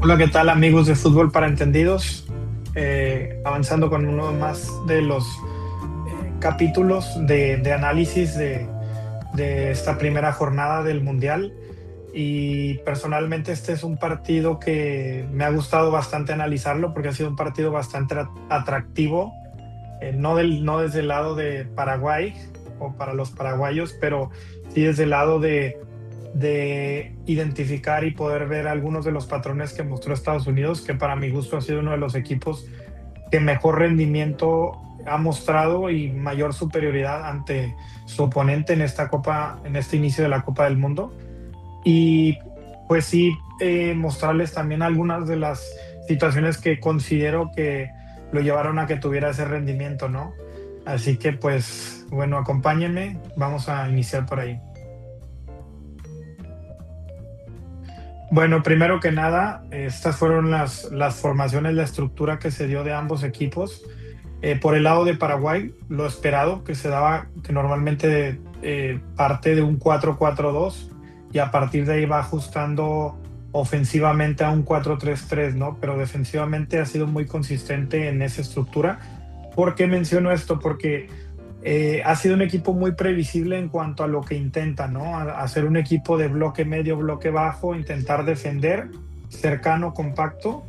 Hola, ¿qué tal amigos de Fútbol para Entendidos? Avanzando con uno más de los capítulos de análisis de esta primera jornada del Mundial. Y personalmente este es un partido que me ha gustado bastante analizarlo porque ha sido un partido bastante atractivo, no desde el lado de Paraguay o para los paraguayos, pero sí desde el lado de identificar y poder ver algunos de los patrones que mostró Estados Unidos, que para mi gusto ha sido uno de los equipos que mejor rendimiento ha mostrado y mayor superioridad ante su oponente en esta copa, en este inicio de la Copa del Mundo. Y pues sí, mostrarles también algunas de las situaciones que considero que lo llevaron a que tuviera ese rendimiento, ¿no? Así que pues bueno, acompáñenme, vamos a iniciar por ahí. Bueno, primero que nada, estas fueron las formaciones, la estructura que se dio de ambos equipos. Por el lado de Paraguay, lo esperado, que se daba, que normalmente parte de un 4-4-2 y a partir de ahí va ajustando ofensivamente a un 4-3-3, ¿no? Pero defensivamente ha sido muy consistente en esa estructura. ¿Por qué menciono esto? Porque ha sido un equipo muy previsible en cuanto a lo que intenta, ¿no? Hacer un equipo de bloque medio, bloque bajo, intentar defender, cercano, compacto.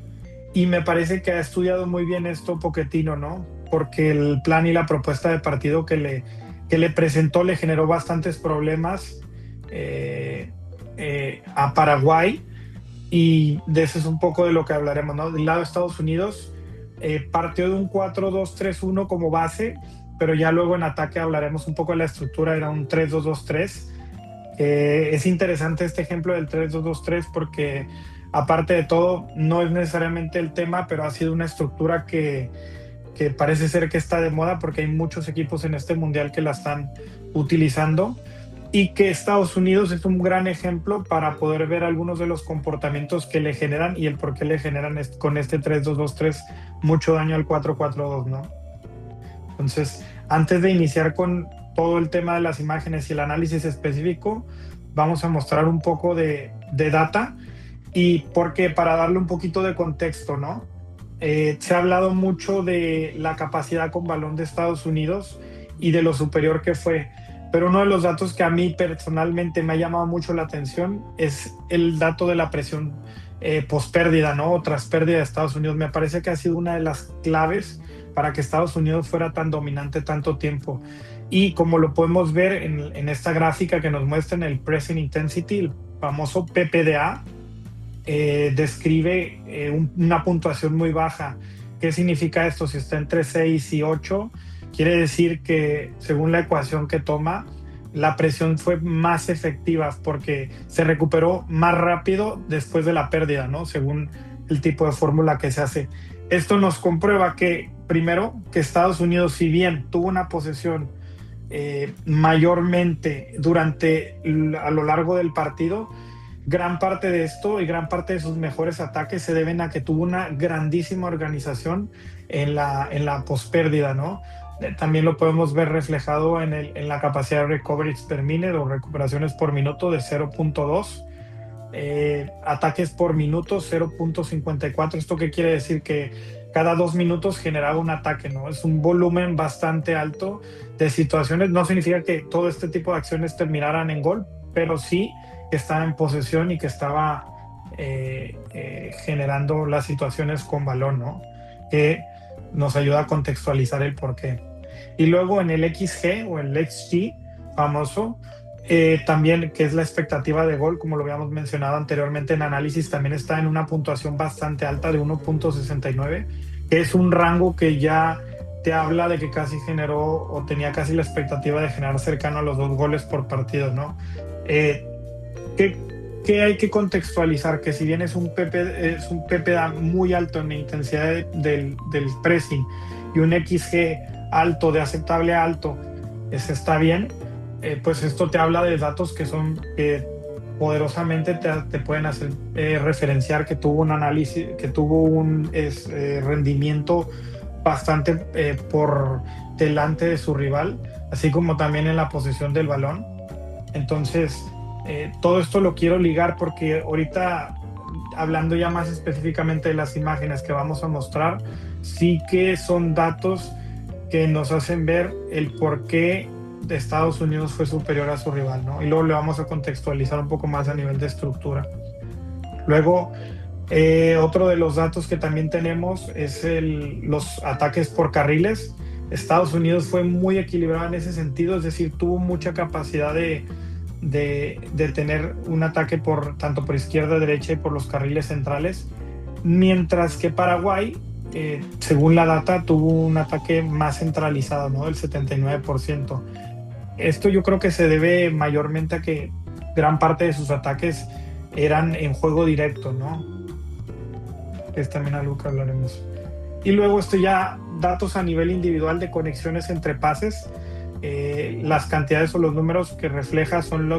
Y me parece que ha estudiado muy bien esto Pochettino, ¿no? Porque el plan y la propuesta de partido que le presentó le generó bastantes problemas a Paraguay. Y de eso es un poco de lo que hablaremos, ¿no? Del lado de Estados Unidos, partió de un 4-2-3-1 como base, pero ya luego en ataque hablaremos un poco de la estructura, era un 3-2-2-3. Es interesante este ejemplo del 3-2-2-3 porque aparte de todo, no es necesariamente el tema, pero ha sido una estructura que parece ser que está de moda porque hay muchos equipos en este mundial que la están utilizando y que Estados Unidos es un gran ejemplo para poder ver algunos de los comportamientos que le generan y el por qué le generan con este 3-2-2-3 mucho daño al 4-4-2, ¿no? Entonces, antes de iniciar con todo el tema de las imágenes y el análisis específico, vamos a mostrar un poco de data y porque para darle un poquito de contexto, ¿no? Se ha hablado mucho de la capacidad con balón de Estados Unidos y de lo superior que fue, pero uno de los datos que a mí personalmente me ha llamado mucho la atención es el dato de la presión post pérdida, ¿no? O tras pérdida de Estados Unidos. Me parece que ha sido una de las claves para que Estados Unidos fuera tan dominante tanto tiempo. Y como lo podemos ver en esta gráfica que nos muestra en el Pressing Intensity, el famoso PPDA, describe una puntuación muy baja. ¿Qué significa esto? Si está entre 6 y 8, quiere decir que según la ecuación que toma, la presión fue más efectiva porque se recuperó más rápido después de la pérdida, ¿no? Según el tipo de fórmula que se hace. Esto nos comprueba que, primero, que Estados Unidos, si bien tuvo una posesión mayormente a lo largo del partido, gran parte de esto y gran parte de sus mejores ataques se deben a que tuvo una grandísima organización en la pospérdida, ¿no? También lo podemos ver reflejado en la capacidad de recovery per minute o recuperaciones por minuto de 0.2, ataques por minuto 0.54. ¿Esto qué quiere decir? Que cada 2 minutos generaba un ataque, ¿no? Es un volumen bastante alto de situaciones. No significa que todo este tipo de acciones terminaran en gol, pero sí que estaba en posesión y que estaba generando las situaciones con balón, ¿no? Que nos ayuda a contextualizar el porqué. Y luego en el XG o el XG famoso, también que es la expectativa de gol, como lo habíamos mencionado anteriormente en análisis, también está en una puntuación bastante alta de 1.69, que es un rango que ya te habla de que casi generó o tenía casi la expectativa de generar cercano a los 2 goles por partido, ¿no? ¿Qué, ¿Qué hay que contextualizar? Que si bien es un PPA muy alto en la intensidad del pressing y un XG alto, de aceptable a alto, está bien, pues esto te habla de datos que son poderosamente te pueden hacer referenciar que tuvo un análisis, que tuvo un rendimiento bastante por delante de su rival, así como también en la posesión del balón. Entonces, todo esto lo quiero ligar porque ahorita hablando ya más específicamente de las imágenes que vamos a mostrar, sí que son datos que nos hacen ver el por qué Estados Unidos fue superior a su rival, ¿no? Y luego le vamos a contextualizar un poco más a nivel de estructura. Luego, otro de los datos que también tenemos es los ataques por carriles. Estados Unidos fue muy equilibrado en ese sentido, es decir, tuvo mucha capacidad de tener un ataque tanto por izquierda, derecha y por los carriles centrales, mientras que Paraguay, según la data, tuvo un ataque más centralizado, ¿no? Del 79%. Esto yo creo que se debe mayormente a que gran parte de sus ataques eran en juego directo, ¿no? Es también algo que hablaremos. Y luego ya datos a nivel individual de conexiones entre pases. Las cantidades o los números que refleja son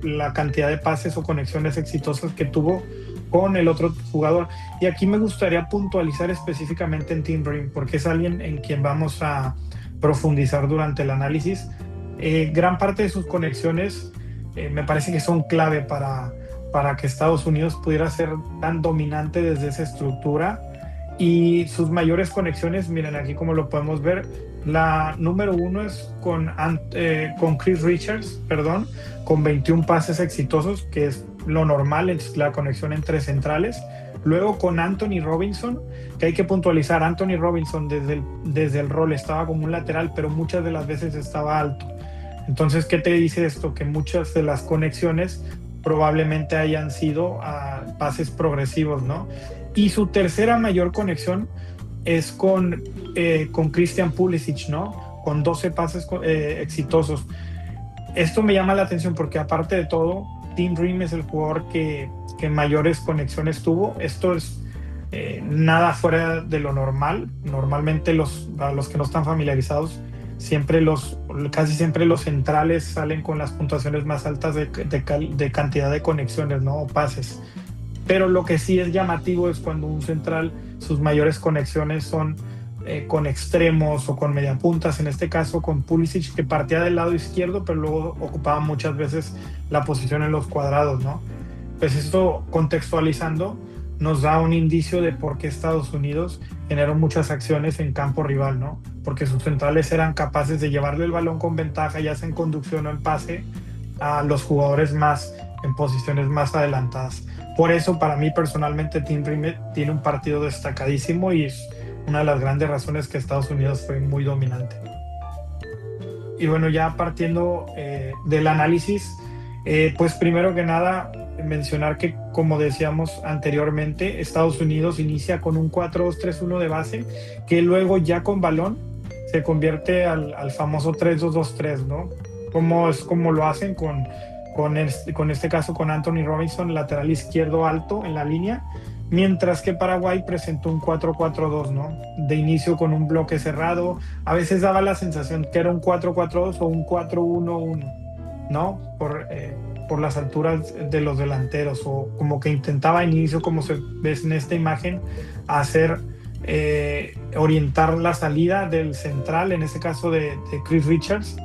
la cantidad de pases o conexiones exitosas que tuvo con el otro jugador. Y aquí me gustaría puntualizar específicamente en Tim Ream, porque es alguien en quien vamos a profundizar durante el análisis. Gran parte de sus conexiones me parece que son clave para que Estados Unidos pudiera ser tan dominante desde esa estructura. Y sus mayores conexiones, miren aquí como lo podemos ver, la número 1 es con Chris Richards, con 21 pases exitosos, que es lo normal, es la conexión entre centrales. Luego con Anthony Robinson, que hay que puntualizar, Anthony Robinson desde el rol estaba como un lateral, pero muchas de las veces estaba alto. Entonces, ¿qué te dice esto? Que muchas de las conexiones probablemente hayan sido a pases progresivos, ¿no? Y su tercera mayor conexión es con Christian Pulisic, ¿no? Con 12 pases exitosos. Esto me llama la atención porque, aparte de todo, Tim Ream es el jugador que mayores conexiones tuvo. Esto es nada fuera de lo normal. Normalmente, para los que no están familiarizados, casi siempre los centrales salen con las puntuaciones más altas de cantidad de conexiones, ¿no? O pases. Pero lo que sí es llamativo es cuando un central, sus mayores conexiones son con extremos o con mediapuntas, en este caso con Pulisic, que partía del lado izquierdo, pero luego ocupaba muchas veces la posición en los cuadrados, ¿no? Pues esto, contextualizando, nos da un indicio de por qué Estados Unidos generó muchas acciones en campo rival, ¿no? Porque sus centrales eran capaces de llevarle el balón con ventaja, ya sea en conducción o en pase, a los jugadores en posiciones más adelantadas. Por eso, para mí personalmente, Tim Ream tiene un partido destacadísimo y es una de las grandes razones que Estados Unidos fue muy dominante. Y bueno, ya partiendo del análisis, pues primero que nada mencionar que, como decíamos anteriormente, Estados Unidos inicia con un 4-2-3-1 de base, que luego ya con balón se convierte al famoso 3-2-2-3, ¿no? Como lo hacen con este caso con Anthony Robinson, lateral izquierdo alto en la línea, mientras que Paraguay presentó un 4-4-2, ¿no? De inicio con un bloque cerrado. A veces daba la sensación que era un 4-4-2 o un 4-1-1, ¿no? Por las alturas de los delanteros, o como que intentaba al inicio, como se ve en esta imagen, orientar la salida del central, en este caso de Chris Richards,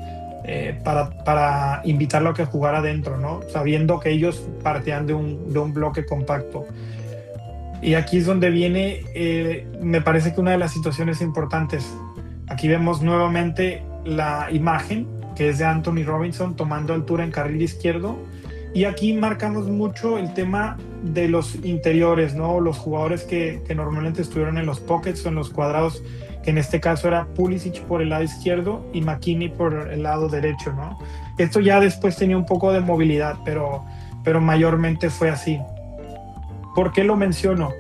para invitarlo a que jugara adentro, ¿no? Sabiendo que ellos partían de un bloque compacto. Y aquí es donde viene, me parece que una de las situaciones importantes. Aquí vemos nuevamente la imagen, que es de Anthony Robinson tomando altura en carril izquierdo. Y aquí marcamos mucho el tema de los interiores, ¿no? Los jugadores que normalmente estuvieron en los pockets o en los cuadrados, que en este caso era Pulisic por el lado izquierdo y McKennie por el lado derecho, ¿no? Esto ya después tenía un poco de movilidad, pero mayormente fue así. ¿Por qué lo menciono?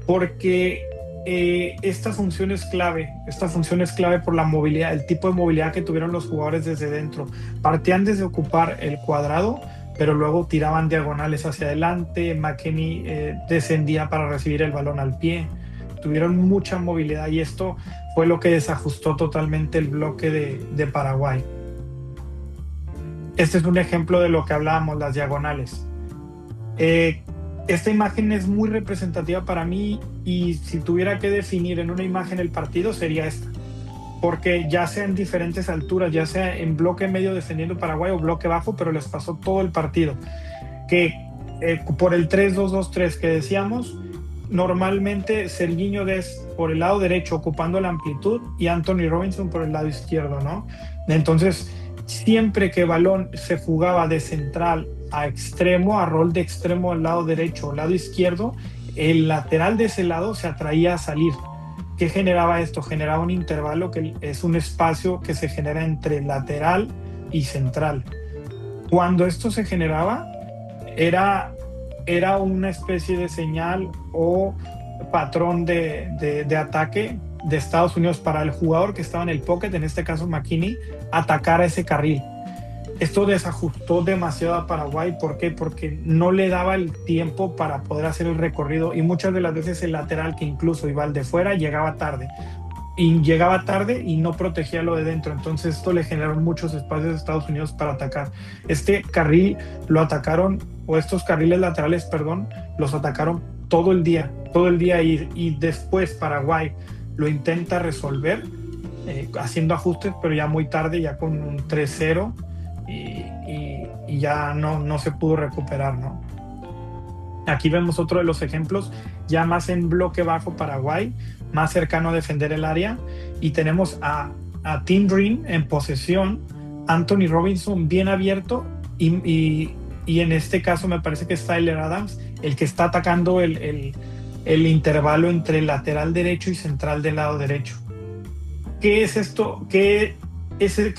Porque esta función es clave por la movilidad, el tipo de movilidad que tuvieron los jugadores desde dentro. Partían desde ocupar el cuadrado, pero luego tiraban diagonales hacia adelante. McKennie descendía para recibir el balón al pie. Tuvieron mucha movilidad y esto fue lo que desajustó totalmente el bloque de Paraguay. Este es un ejemplo de lo que hablábamos, las diagonales. Esta imagen es muy representativa para mí, y si tuviera que definir en una imagen el partido sería esta, porque ya sea en diferentes alturas, ya sea en bloque medio defendiendo Paraguay o bloque bajo, pero les pasó todo el partido, que por el 3-2-2-3 que decíamos, normalmente Sergiño Dest por el lado derecho ocupando la amplitud y Anthony Robinson por el lado izquierdo, ¿no? Entonces, siempre que balón se jugaba de central a extremo, a rol de extremo al lado derecho o lado izquierdo, el lateral de ese lado se atraía a salir. ¿Qué generaba esto? Generaba un intervalo que es un espacio que se genera entre lateral y central. Cuando esto se generaba, era una especie de señal o patrón de ataque de Estados Unidos para el jugador que estaba en el pocket, en este caso McKinney, atacar a ese carril. Esto desajustó demasiado a Paraguay. ¿Por qué? Porque no le daba el tiempo para poder hacer el recorrido y muchas de las veces el lateral, que incluso iba al de fuera, llegaba tarde y no protegía lo de dentro. Entonces esto le generó muchos espacios a Estados Unidos para atacar. Este carril lo atacaron, o estos carriles laterales, perdón, los atacaron todo el día y después Paraguay lo intenta resolver haciendo ajustes, pero ya muy tarde, ya con un 3-0 y ya no se pudo recuperar, ¿no? Aquí vemos otro de los ejemplos, ya más en bloque bajo Paraguay, más cercano a defender el área, y tenemos a Tim Ream en posesión, Anthony Robinson bien abierto y en este caso me parece que es Tyler Adams el que está atacando el intervalo entre el lateral derecho y central del lado derecho. ¿Qué es esto? ¿Qué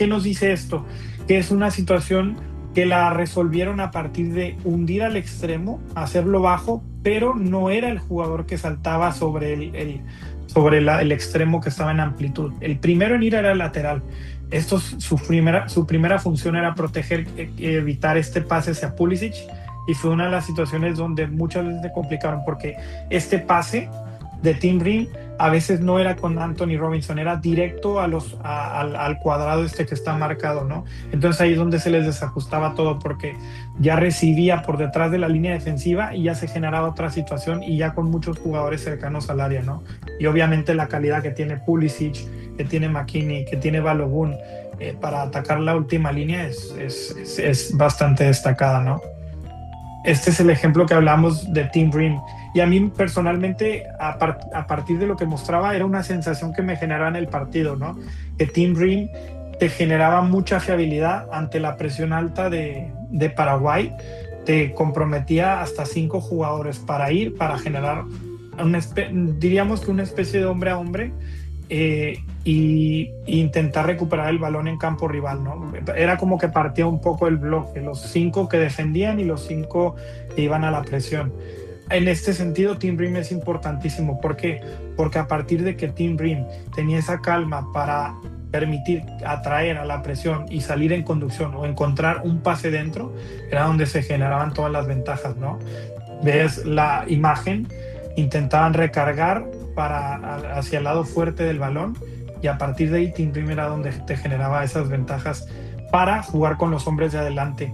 nos dice esto? Que es una situación que la resolvieron a partir de hundir al extremo, hacerlo bajo, pero no era el jugador que saltaba sobre el extremo que estaba en amplitud. El primero en ir era el lateral. Su primera función era proteger, evitar este pase hacia Pulisic, y fue una de las situaciones donde muchas veces se complicaron, porque este pase de Tim Ream a veces no era con Anthony Robinson, era directo al cuadrado que está marcado, ¿no? Entonces ahí es donde se les desajustaba todo, porque ya recibía por detrás de la línea defensiva y ya se generaba otra situación, y ya con muchos jugadores cercanos al área, ¿no? Y obviamente la calidad que tiene Pulisic, que tiene McKinney, que tiene Balogun para atacar la última línea es bastante destacada, ¿no? Este es el ejemplo que hablamos de Tim Ream. Y a mí personalmente, a partir de lo que mostraba, era una sensación que me generaba en el partido, ¿no? Que Tim Ream te generaba mucha fiabilidad ante la presión alta de Paraguay. Te comprometía hasta 5 jugadores para generar, diríamos que una especie de hombre a hombre, y intentar recuperar el balón en campo rival, ¿no? Era como que partía un poco el bloque, los 5 que defendían y los 5 que iban a la presión. En este sentido, Tim Ream es importantísimo. ¿Por qué? Porque a partir de que Tim Ream tenía esa calma para permitir atraer a la presión y salir en conducción o encontrar un pase dentro, era donde se generaban todas las ventajas, ¿no? Ves la imagen, intentaban recargar hacia el lado fuerte del balón, y a partir de ahí Tim Ream era donde te generaba esas ventajas para jugar con los hombres de adelante.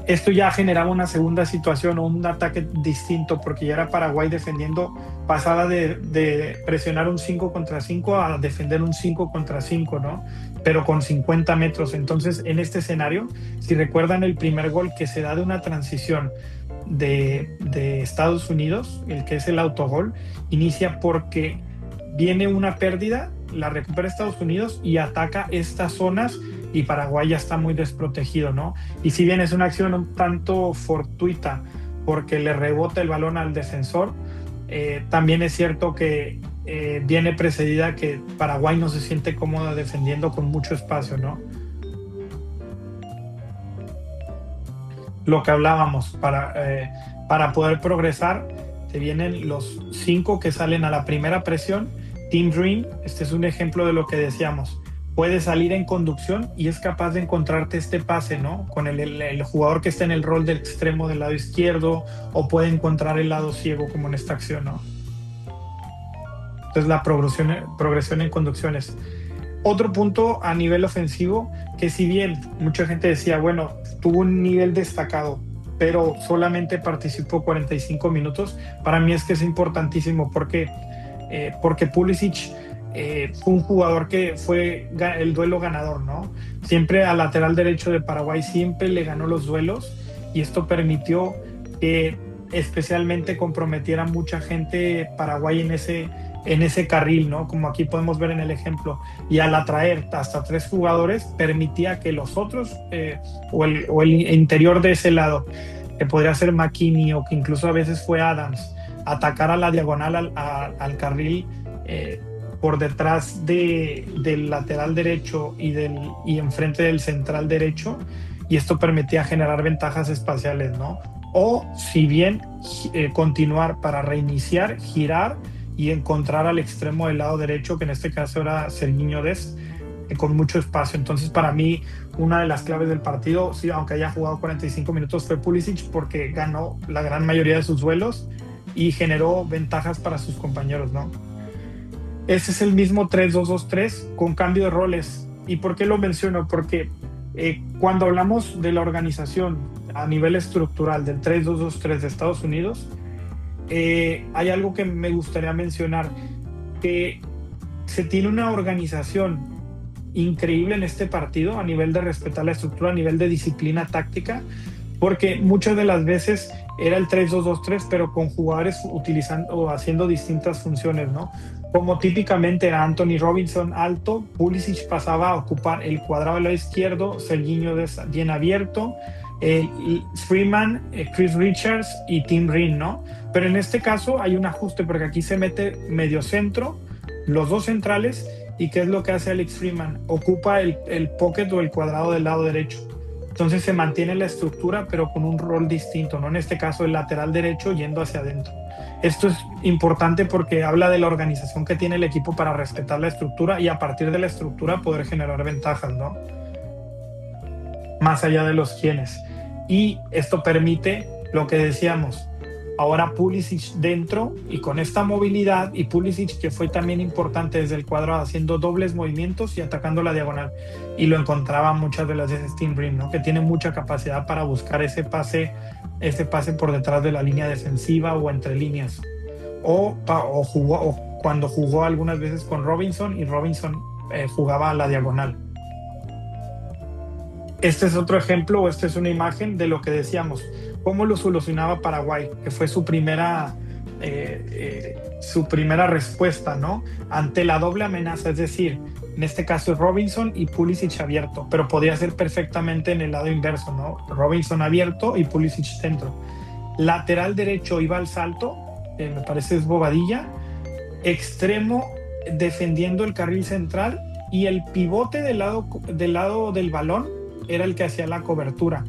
Esto ya generaba una segunda situación o un ataque distinto, porque ya era Paraguay defendiendo, pasaba de presionar un 5 contra 5 a defender un 5 contra 5, ¿no? Pero con 50 metros. Entonces, en este escenario, si recuerdan el primer gol que se da de una transición de Estados Unidos, el que es el autogol, inicia porque viene una pérdida, la recupera Estados Unidos y ataca estas zonas, y Paraguay ya está muy desprotegido, ¿no? Y si bien es una acción un tanto fortuita porque le rebota el balón al defensor, también es cierto que viene precedida que Paraguay no se siente cómoda defendiendo con mucho espacio, ¿no? Lo que hablábamos, para poder progresar, te vienen los 5 que salen a la primera presión. Tim Ream, este es un ejemplo de lo que decíamos, puede salir en conducción y es capaz de encontrarte este pase, ¿no? Con el jugador que está en el rol del extremo del lado izquierdo, o puede encontrar el lado ciego, como en esta acción, ¿no? Entonces la progresión en conducciones. Otro punto a nivel ofensivo, que si bien mucha gente decía, bueno, tuvo un nivel destacado, pero solamente participó 45 minutos, para mí es que es importantísimo. Porque Pulisic fue un jugador que fue el duelo ganador, ¿no? Siempre al lateral derecho de Paraguay, siempre le ganó los duelos, y esto permitió que especialmente comprometiera mucha gente Paraguay en ese carril, ¿no? Como aquí podemos ver en el ejemplo. Y al atraer hasta 3 jugadores, permitía que los otros, o el interior de ese lado, que podría ser McKinney o que incluso a veces fue Adams, atacar a la diagonal al carril, por detrás del lateral derecho y enfrente del central derecho, y esto permitía generar ventajas espaciales, ¿no? O si bien continuar para reiniciar, girar y encontrar al extremo del lado derecho, que en este caso era Sergiño Dest, con mucho espacio. Entonces, para mí, una de las claves del partido, sí, aunque haya jugado 45 minutos, fue Pulisic, porque ganó la gran mayoría de sus duelos y generó ventajas para sus compañeros, ¿no? Ese es el mismo 3-2-2-3 con cambio de roles. ¿Y por qué lo menciono? Porque cuando hablamos de la organización a nivel estructural del 3-2-2-3 de Estados Unidos, hay algo que me gustaría mencionar, que se tiene una organización increíble en este partido a nivel de respetar la estructura, a nivel de disciplina táctica, porque muchas de las veces era el 3-2-2-3, pero con jugadores utilizando o haciendo distintas funciones, ¿no? Como típicamente era Anthony Robinson alto, Pulisic pasaba a ocupar el cuadrado del lado izquierdo, Sergiño Dest bien abierto, Freeman, Chris Richards y Tim Ream, ¿no? Pero en este caso hay un ajuste, porque aquí se mete medio centro, los 2 centrales, y ¿qué es lo que hace Alex Freeman? Ocupa el pocket o el cuadrado del lado derecho. Entonces se mantiene la estructura, pero con un rol distinto, ¿no? En este caso el lateral derecho yendo hacia adentro. Esto es importante porque habla de la organización que tiene el equipo para respetar la estructura y a partir de la estructura poder generar ventajas, ¿no? Más allá de los quienes. Y esto permite lo que decíamos. Ahora Pulisic dentro y con esta movilidad, y Pulisic que fue también importante desde el cuadrado haciendo dobles movimientos y atacando la diagonal, y lo encontraba muchas de las veces Tim Ream, ¿no? Que tiene mucha capacidad para buscar ese pase por detrás de la línea defensiva o entre líneas, o cuando jugó algunas veces con Robinson, y Robinson jugaba a la diagonal. Este es otro ejemplo, o esta es una imagen de lo que decíamos, cómo lo solucionaba Paraguay, que fue su primera respuesta, ¿no? Ante la doble amenaza, es decir, en este caso Robinson y Pulisic abierto, pero podía ser perfectamente en el lado inverso, ¿no? Robinson abierto y Pulisic dentro. Lateral derecho iba al salto, me parece es Bobadilla, extremo defendiendo el carril central, y el pivote del lado del balón era el que hacía la cobertura.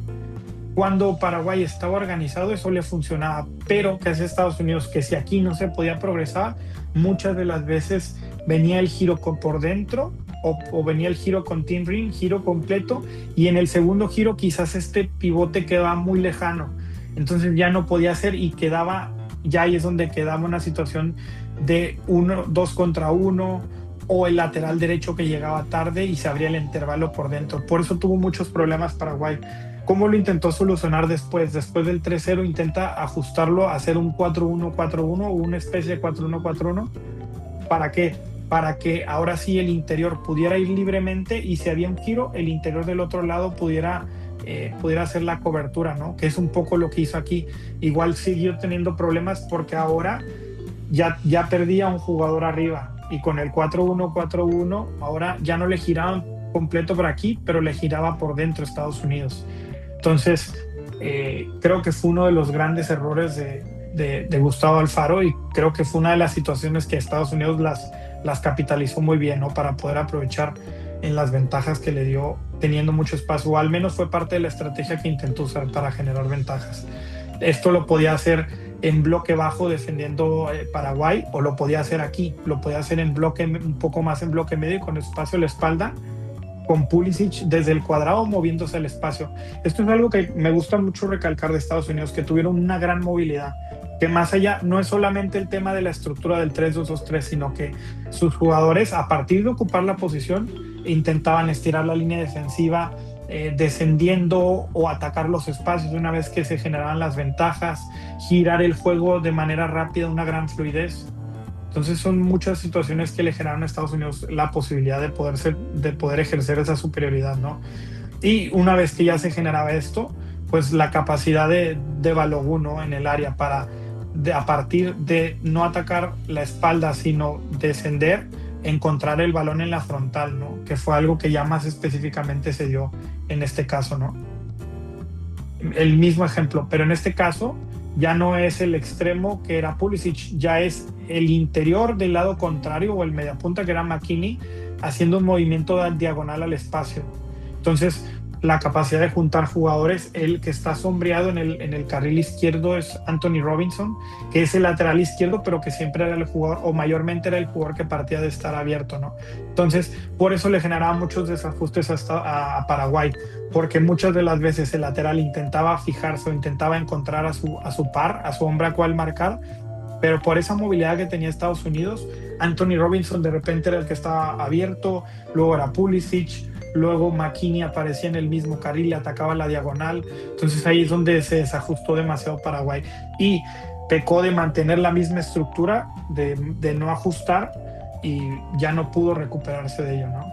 Cuando Paraguay estaba organizado, eso le funcionaba, pero que hacía Estados Unidos, que si aquí no se podía progresar, muchas de las veces venía el giro por dentro, o venía el giro con Tim Ream, giro completo, y en el segundo giro quizás este pivote quedaba muy lejano, entonces ya no podía hacer, y quedaba, ya ahí es donde quedaba una situación de 2 contra 1, o el lateral derecho que llegaba tarde y se abría el intervalo por dentro. Por eso tuvo muchos problemas Paraguay. ¿Cómo lo intentó solucionar después? Después del 3-0 intenta ajustarlo a hacer un 4-1-4-1 o una especie de 4-1-4-1. ¿Para qué? Para que ahora sí el interior pudiera ir libremente, y si había un giro, el interior del otro lado pudiera hacer la cobertura, ¿no? Que es un poco lo que hizo aquí. Igual siguió teniendo problemas porque ahora ya perdía un jugador arriba, y con el 4-1-4-1 ahora ya no le giraban completo por aquí, pero le giraba por dentro Estados Unidos. Entonces creo que fue uno de los grandes errores de Gustavo Alfaro, y creo que fue una de las situaciones que Estados Unidos las capitalizó muy bien, ¿no? Para poder aprovechar en las ventajas que le dio teniendo mucho espacio, o al menos fue parte de la estrategia que intentó usar para generar ventajas. Esto lo podía hacer en bloque bajo defendiendo Paraguay, o lo podía hacer aquí, lo podía hacer en bloque, un poco más en bloque medio, con espacio a la espalda, con Pulisic desde el cuadrado moviéndose al espacio. Esto es algo que me gusta mucho recalcar de Estados Unidos, que tuvieron una gran movilidad, que más allá no es solamente el tema de la estructura del 3-2-2-3, sino que sus jugadores, a partir de ocupar la posición, intentaban estirar la línea defensiva, descendiendo o atacar los espacios una vez que se generaban las ventajas, girar el juego de manera rápida, una gran fluidez. Entonces son muchas situaciones que le generaron a Estados Unidos la posibilidad de poder ejercer esa superioridad, ¿no? Y una vez que ya se generaba esto, pues la capacidad de Balogun, ¿no? En el área a partir de no atacar la espalda, sino descender, encontrar el balón en la frontal, ¿no? Que fue algo que ya más específicamente se dio en este caso, ¿no? El mismo ejemplo, pero en este caso ya no es el extremo que era Pulisic, ya es el interior del lado contrario o el mediapunta que era McKennie haciendo un movimiento diagonal al espacio. Entonces, la capacidad de juntar jugadores, el que está sombreado en el carril izquierdo es Anthony Robinson, que es el lateral izquierdo, pero que siempre era el jugador, o mayormente era el jugador que partía de estar abierto, ¿no? Entonces, por eso le generaba muchos desajustes a Paraguay, porque muchas de las veces el lateral intentaba fijarse o intentaba encontrar a su par, a su hombre a cual marcar, pero por esa movilidad que tenía Estados Unidos, Anthony Robinson de repente era el que estaba abierto, luego era Pulisic, luego McKennie aparecía en el mismo carril y atacaba la diagonal. Entonces ahí es donde se desajustó demasiado Paraguay y pecó de mantener la misma estructura, de no ajustar, y ya no pudo recuperarse de ello, ¿no?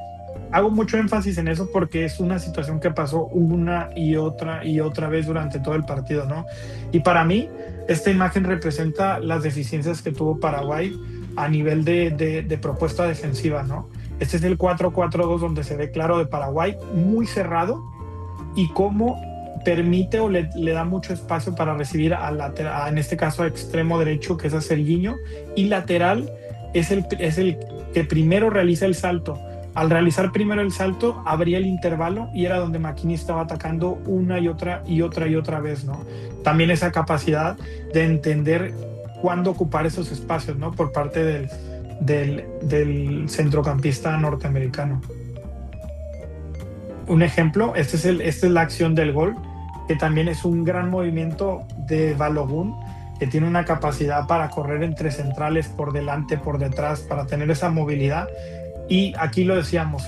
Hago mucho énfasis en eso porque es una situación que pasó una y otra vez durante todo el partido, ¿no? Y para mí, esta imagen representa las deficiencias que tuvo Paraguay a nivel de propuesta defensiva, ¿no? Este es el 4-4-2 donde se ve claro de Paraguay, muy cerrado, y cómo permite o le da mucho espacio para recibir en este caso a extremo derecho, que es a Serginho, y lateral es el que primero realiza el salto. Al realizar primero el salto, abría el intervalo y era donde McKennie estaba atacando una y otra vez, ¿no? También esa capacidad de entender cuándo ocupar esos espacios, ¿no? Por parte del centrocampista norteamericano. Un ejemplo, esta es la acción del gol, que también es un gran movimiento de Balogun, que tiene una capacidad para correr entre centrales, por delante, por detrás, para tener esa movilidad. Y aquí lo decíamos,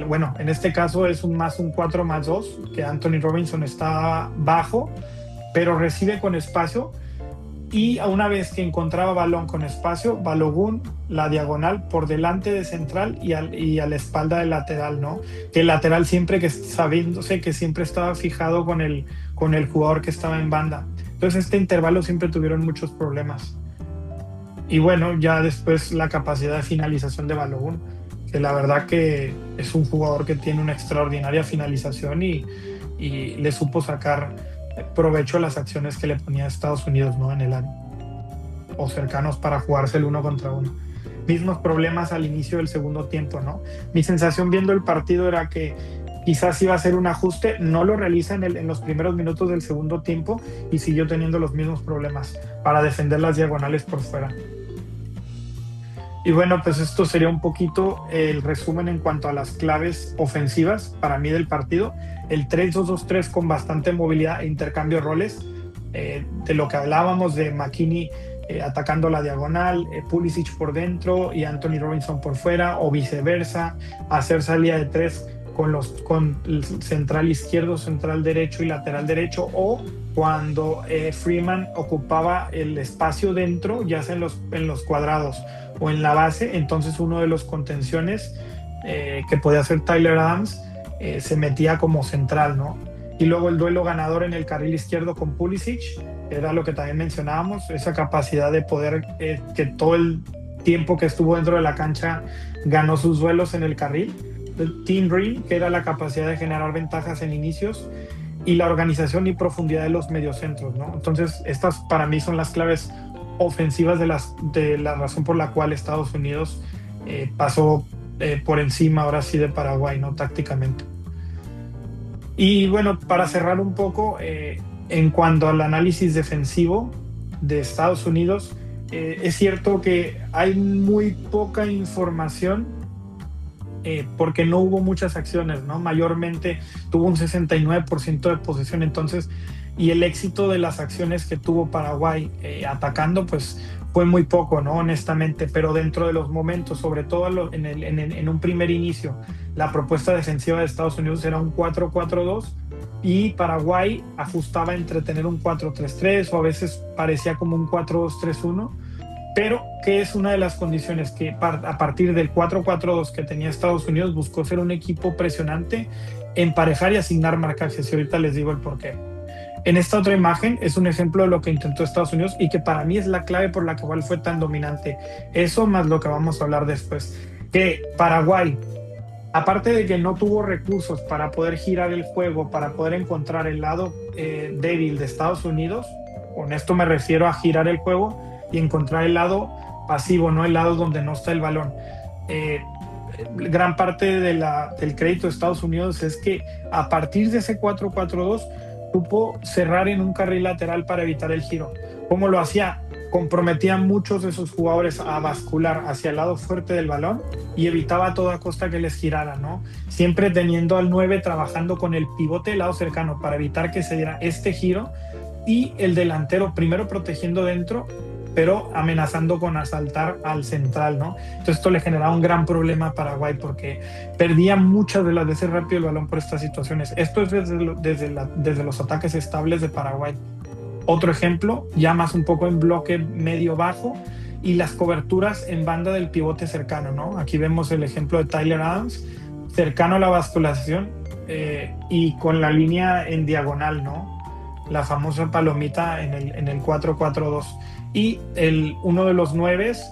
bueno, en este caso es un 4+2, que Anthony Robinson está bajo, pero recibe con espacio, y una vez que encontraba balón con espacio, Balogun, la diagonal por delante de central y a la espalda del lateral, ¿no? Que el lateral siempre sabiéndose que siempre estaba fijado con el jugador que estaba en banda. Entonces este intervalo siempre tuvieron muchos problemas. Y bueno, ya después la capacidad de finalización de Balogun, que la verdad que es un jugador que tiene una extraordinaria finalización y le supo sacar provecho a las acciones que le ponía a Estados Unidos, ¿no? En el área, o cercanos para jugarse el 1 contra 1. Mismos problemas al inicio del segundo tiempo, ¿no? Mi sensación viendo el partido era que quizás iba a ser un ajuste, no lo realiza en los primeros minutos del segundo tiempo y siguió teniendo los mismos problemas para defender las diagonales por fuera. Y bueno, pues esto sería un poquito el resumen en cuanto a las claves ofensivas para mí del partido. El 3-2-2-3 con bastante movilidad e intercambio de roles, de lo que hablábamos de McKennie atacando la diagonal, Pulisic por dentro y Anthony Robinson por fuera, o viceversa, hacer salida de tres con el central izquierdo, central derecho y lateral derecho, o cuando Freeman ocupaba el espacio dentro, ya sea en los cuadrados o en la base, entonces uno de los contenciones que podía hacer Tyler Adams se metía como central, ¿no? Y luego el duelo ganador en el carril izquierdo con Pulisic, era lo que también mencionábamos, esa capacidad de poder que todo el tiempo que estuvo dentro de la cancha ganó sus duelos en el carril. El Team Green, que era la capacidad de generar ventajas en inicios, y la organización y profundidad de los mediocentros, ¿no? Entonces estas para mí son las claves ofensivas de la razón por la cual Estados Unidos pasó por encima ahora sí de Paraguay, ¿no? Tácticamente. Y bueno, para cerrar un poco, en cuanto al análisis defensivo de Estados Unidos, es cierto que hay muy poca información porque no hubo muchas acciones, ¿no? Mayormente tuvo un 69% de posesión, entonces, y el éxito de las acciones que tuvo Paraguay atacando, pues fue muy poco, ¿no? Honestamente, pero dentro de los momentos, sobre todo en un primer inicio, la propuesta defensiva de Estados Unidos era un 4-4-2 y Paraguay ajustaba entre tener un 4-3-3 o a veces parecía como un 4-2-3-1, pero que es una de las condiciones que a partir del 4-4-2 que tenía Estados Unidos buscó ser un equipo presionante, emparejar y asignar marcajes, y ahorita les digo el porqué. En esta otra imagen es un ejemplo de lo que intentó Estados Unidos y que para mí es la clave por la que igual fue tan dominante. Eso más lo que vamos a hablar después. Que Paraguay, aparte de que no tuvo recursos para poder girar el juego, para poder encontrar el lado débil de Estados Unidos, con esto me refiero a girar el juego y encontrar el lado pasivo, no el lado donde no está el balón. Eh, Gran parte del crédito de Estados Unidos es que a partir de ese 4-4-2 supo cerrar en un carril lateral para evitar el giro. ¿Cómo lo hacía? Comprometía a muchos de sus jugadores a bascular hacia el lado fuerte del balón y evitaba a toda costa que les girara, ¿no? Siempre teniendo al 9 trabajando con el pivote del lado cercano para evitar que se diera este giro, y el delantero primero protegiendo dentro, pero amenazando con asaltar al central, ¿no? Entonces esto le generaba un gran problema a Paraguay porque perdía muchas de las veces rápido el balón por estas situaciones. Esto es desde los ataques estables de Paraguay. Otro ejemplo, ya más un poco en bloque medio-bajo y las coberturas en banda del pivote cercano, ¿no? Aquí vemos el ejemplo de Tyler Adams, cercano a la basculación y con la línea en diagonal, ¿no? La famosa palomita en el 4-4-2. Y uno de los nueves,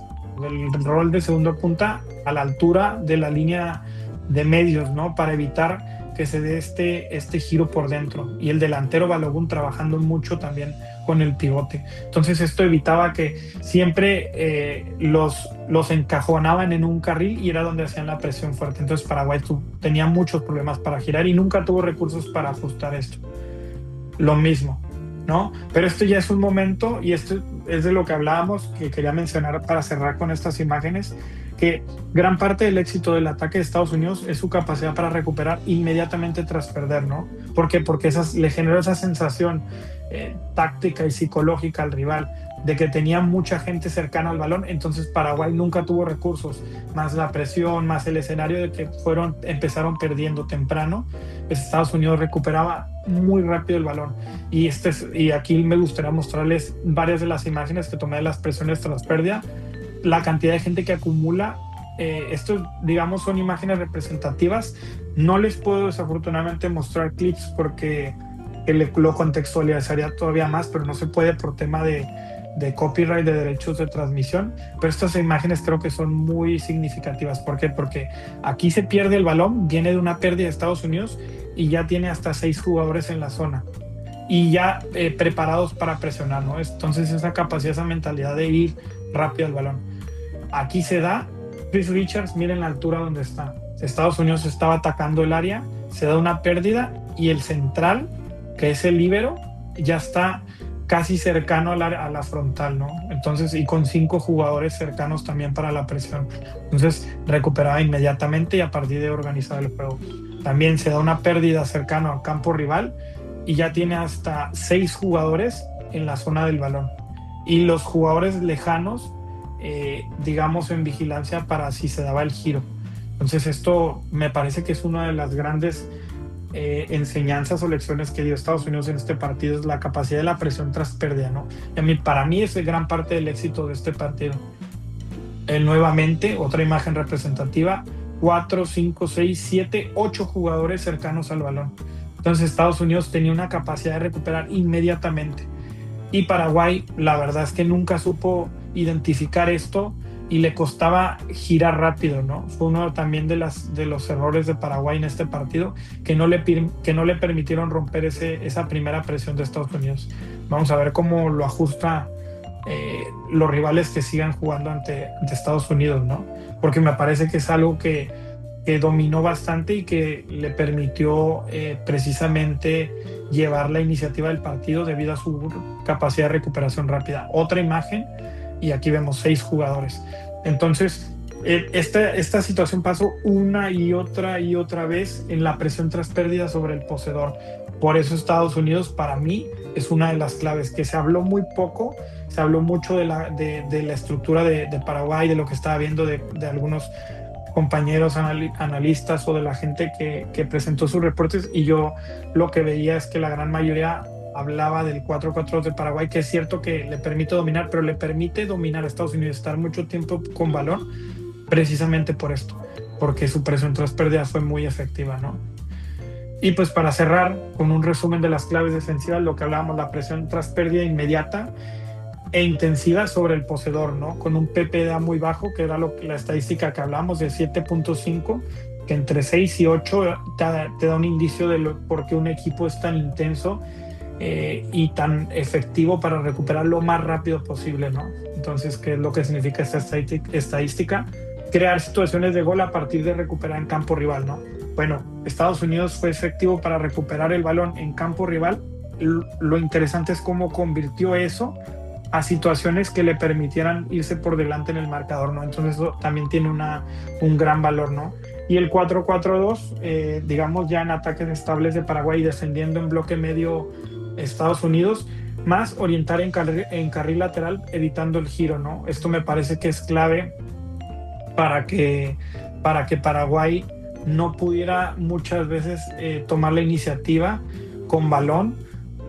el rol de segundo punta, a la altura de la línea de medios, ¿no? Para evitar que se dé este giro por dentro. Y el delantero Balogun trabajando mucho también con el pivote. Entonces esto evitaba que siempre los encajonaban en un carril y era donde hacían la presión fuerte. Entonces Paraguay tenía muchos problemas para girar y nunca tuvo recursos para ajustar esto. Lo mismo, ¿no? Pero esto ya es un momento, y esto es de lo que hablábamos, que quería mencionar para cerrar con estas imágenes, que gran parte del éxito del ataque de Estados Unidos es su capacidad para recuperar inmediatamente tras perder, ¿no? ¿Por qué? Porque le generó esa sensación táctica y psicológica al rival de que tenía mucha gente cercana al balón. Entonces Paraguay nunca tuvo recursos, más la presión, más el escenario de que empezaron perdiendo temprano. Pues Estados Unidos recuperaba muy rápido el balón, y aquí me gustaría mostrarles varias de las imágenes que tomé de las presiones tras pérdida, la cantidad de gente que acumula. Esto, digamos, son imágenes representativas. No les puedo desafortunadamente mostrar clips porque lo contextualizaría todavía más, pero no se puede por tema de copyright, de derechos de transmisión. Pero estas imágenes creo que son muy significativas. ¿Por qué? Porque aquí se pierde el balón, viene de una pérdida de Estados Unidos y ya tiene hasta 6 jugadores en la zona y ya preparados para presionar, ¿no? Entonces esa capacidad, esa mentalidad de ir rápido al balón. Aquí se da, Chris Richards, miren la altura donde está. Estados Unidos estaba atacando el área, se da una pérdida y el central, que es el líbero, ya está casi cercano a la frontal, ¿no? Entonces, y con 5 jugadores cercanos también para la presión. Entonces, recuperaba inmediatamente y a partir de organizar el juego. También se da una pérdida cercano al campo rival y ya tiene hasta 6 jugadores en la zona del balón. Y los jugadores lejanos, digamos, en vigilancia para si se daba el giro. Entonces, esto me parece que es una de las grandes enseñanzas o lecciones que dio Estados Unidos en este partido, es la capacidad de la presión tras pérdida, ¿no? Para mí es gran parte del éxito de este partido. Nuevamente, otra imagen representativa, 4, 5, 6, 7, 8 jugadores cercanos al balón. Entonces Estados Unidos tenía una capacidad de recuperar inmediatamente. Y Paraguay, la verdad es que nunca supo identificar esto y le costaba girar rápido, ¿no? Fue uno también de los errores de Paraguay en este partido, que no le permitieron romper esa primera presión de Estados Unidos. Vamos a ver cómo lo ajusta los rivales que sigan jugando ante Estados Unidos, ¿no? Porque me parece que es algo que dominó bastante y que le permitió precisamente llevar la iniciativa del partido debido a su capacidad de recuperación rápida. Otra imagen, y aquí vemos 6 jugadores. Entonces, esta situación pasó una y otra vez en la presión tras pérdida sobre el poseedor. Por eso Estados Unidos, para mí, es una de las claves, que se habló muy poco. Se habló mucho de la estructura de Paraguay, de lo que estaba viendo de algunos compañeros analistas o de la gente que presentó sus reportes, y yo lo que veía es que la gran mayoría hablaba del 4-4 de Paraguay, que es cierto que le permite dominar, pero le permite dominar a Estados Unidos, estar mucho tiempo con balón, precisamente por esto, porque su presión tras pérdida fue muy efectiva, ¿no? Y pues para cerrar con un resumen de las claves defensivas, lo que hablábamos, la presión tras pérdida inmediata e intensiva sobre el poseedor, ¿no? Con un PPDA muy bajo, que era la estadística que hablamos de 7.5, que entre 6 y 8 te da un indicio de por qué un equipo es tan intenso y tan efectivo para recuperar lo más rápido posible, ¿no? Entonces, ¿qué es lo que significa esta estadística? Crear situaciones de gol a partir de recuperar en campo rival, ¿no? Bueno, Estados Unidos fue efectivo para recuperar el balón en campo rival. Lo interesante es cómo convirtió eso a situaciones que le permitieran irse por delante en el marcador, ¿no? Entonces eso también tiene un gran valor, ¿no? Y el 4-4-2, digamos ya en ataques estables de Paraguay, defendiendo en bloque medio Estados Unidos, más orientar en carril lateral, evitando el giro, ¿no? Esto me parece que es clave para que Paraguay no pudiera muchas veces tomar la iniciativa con balón,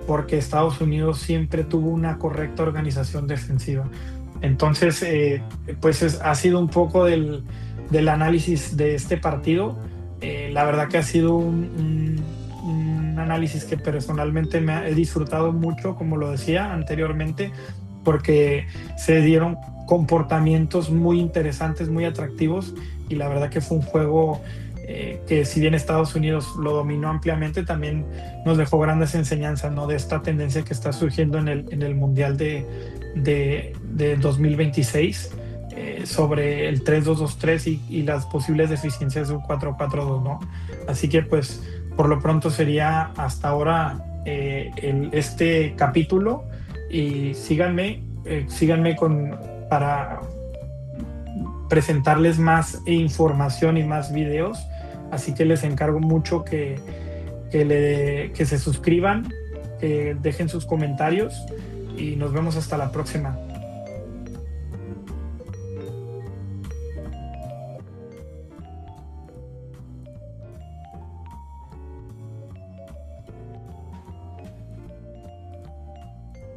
porque Estados Unidos siempre tuvo una correcta organización defensiva. Entonces, pues ha sido un poco del análisis de este partido. La verdad que ha sido un análisis que personalmente he disfrutado mucho, como lo decía anteriormente, porque se dieron comportamientos muy interesantes, muy atractivos, y la verdad que fue un juego que, si bien Estados Unidos lo dominó ampliamente, también nos dejó grandes enseñanzas, ¿no? De esta tendencia que está surgiendo en el Mundial de 2026, sobre el 3-2-2-3 y las posibles deficiencias de un 4-4-2, ¿no? Así que pues por lo pronto sería hasta ahora este capítulo, y síganme para presentarles más información y más videos, así que les encargo mucho que se suscriban, que dejen sus comentarios, y nos vemos hasta la próxima.